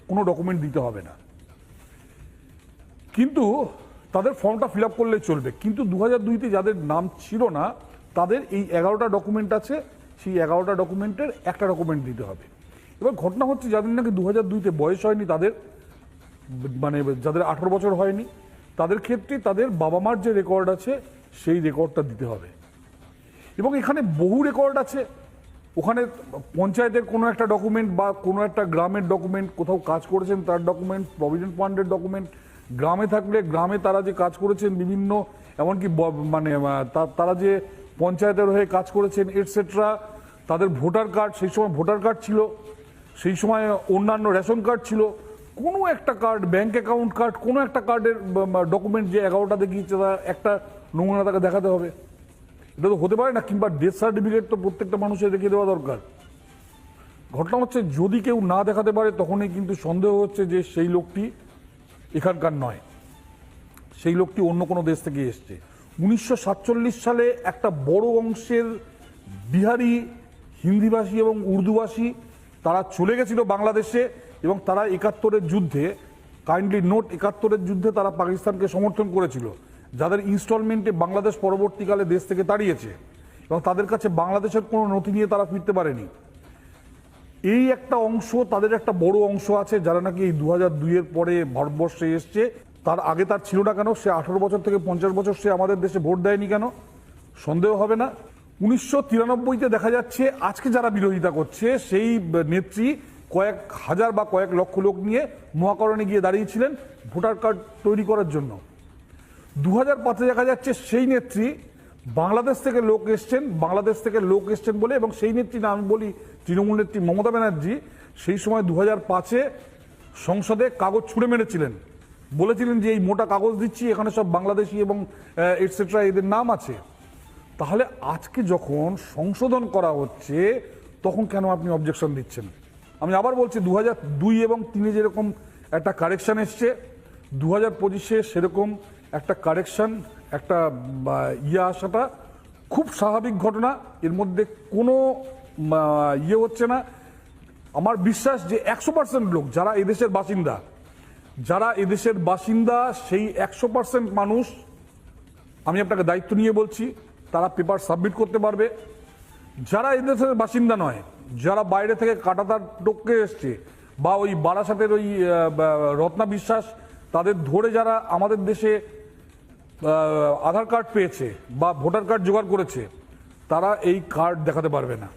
কোনো ডকুমেন্ট দিতে হবে না, কিন্তু তাদের ফর্মটা ফিল আপ করলে চলবে। কিন্তু 2002-তে যাদের নাম ছিল না তাদের এই 11টা ডকুমেন্ট আছে, সেই 11টা ডকুমেন্টের একটা ডকুমেন্ট দিতে হবে। এবার ঘটনা হচ্ছে যাদের নাকি 2002-তে বয়স হয়নি, তাদের মানে যাদের 18 বছর হয়নি, তাদের ক্ষেত্রে তাদের বাবা মার যে রেকর্ড আছে সেই রেকর্ডটা দিতে হবে। এবং এখানে বহু রেকর্ড আছে, ওখানে পঞ্চায়েতের কোনো একটা ডকুমেন্ট বা কোনো একটা গ্রামের ডকুমেন্ট, কোথাও কাজ করেছেন তার ডকুমেন্ট, প্রভিডেন্ট ফান্ডের ডকুমেন্ট, গ্রামে থাকলে গ্রামে তারা যে কাজ করেছেন বিভিন্ন, এমনকি মানে তারা যে পঞ্চায়েতের হয়ে কাজ করেছেন এটসেট্রা, তাদের ভোটার কার্ড, সেই সময় ভোটার কার্ড ছিল, সেই সময় অন্যান্য রেশন কার্ড ছিল, কোনো একটা কার্ড, ব্যাংক অ্যাকাউন্ট কার্ড, কোনো একটা কার্ডের ডকুমেন্ট যে 11টা দেখিয়েছে তার একটা নমুনা তাকে দেখাতে হবে। এটা তো হতে পারে না। কিংবা ডেথ সার্টিফিকেট তো প্রত্যেকটা মানুষের রেখে দেওয়া দরকার। ঘটনা হচ্ছে যদি কেউ না দেখাতে পারে তখনই কিন্তু সন্দেহ হচ্ছে যে সেই লোকটি এখানকার নয়, সেই লোকটি অন্য কোনো দেশ থেকে এসছে। 1947 সালে একটা বড় অংশের বিহারি, হিন্দিভাষী এবং উর্দুভাষী তারা চলে গেছিল বাংলাদেশে, এবং তারা 71-এর যুদ্ধে, কাইন্ডলি নোট 71-এর যুদ্ধে তারা পাকিস্তানকে সমর্থন করেছিল, যাদের ইনস্টলমেন্টে বাংলাদেশ পরবর্তীকালে দেশ থেকে তাড়িয়েছে, এবং তাদের কাছে বাংলাদেশের কোনো নথি নিয়ে তারা ফিরতে পারেনি। এই একটা অংশ, তাদের একটা বড় অংশ আছে যারা নাকি এই 2002-এর পরে ভারতবর্ষে এসছে। তার আগে তার ছিল না কেন? সে 18 বছর থেকে 50 বছর সে আমাদের দেশে ভোট দেয়নি কেন? সন্দেহ হবে না। 1993-তে দেখা যাচ্ছে আজকে যারা বিরোধিতা করছে সেই নেত্রী কয়েক হাজার বা কয়েক লক্ষ লোক নিয়ে মহাকরণে গিয়ে দাঁড়িয়েছিলেন ভোটার কার্ড তৈরি করার জন্য। 2005-এ দেখা যাচ্ছে সেই নেত্রী বাংলাদেশ থেকে লোক এসছেন বলে, এবং সেই নেত্রী না, আমি বলি তৃণমূল নেত্রী মমতা ব্যানার্জি সেই সময় 2005-এ সংসদে কাগজ ছুঁড়ে মেরেছিলেন, বলেছিলেন যে এই মোটা কাগজ দিচ্ছি, এখানে সব বাংলাদেশি এবং এটসেট্রা এদের নাম আছে। তাহলে আজকে যখন সংশোধন করা হচ্ছে তখন কেন আপনি অবজেকশন দিচ্ছেন? আমি আবার বলছি 2002 এবং 2003-এ যেরকম একটা কারেকশন এসছে, 2025-এ সেরকম একটা কারেকশন, একটা আসাটা খুব স্বাভাবিক ঘটনা। এর মধ্যে কোনো হচ্ছে না। আমার বিশ্বাস যে 100% লোক যারা এদেশের বাসিন্দা, সেই 100% মানুষ, আমি আপনাকে দায়িত্ব নিয়ে বলছি, তারা পেপার সাবমিট করতে পারবে। যারা এদেশের বাসিন্দা নয়, যারা বাইরে থেকে কাটাতার টপকে এসছে, বা ওই বারাসাতের ওই রত্না বিশ্বাস, তাদের ধরে যারা আমাদের দেশে আধার কার্ড পেয়েছে বা ভোটার কার্ড জোগাড় করেছে, তারা এই কার্ড দেখাতে পারবে না।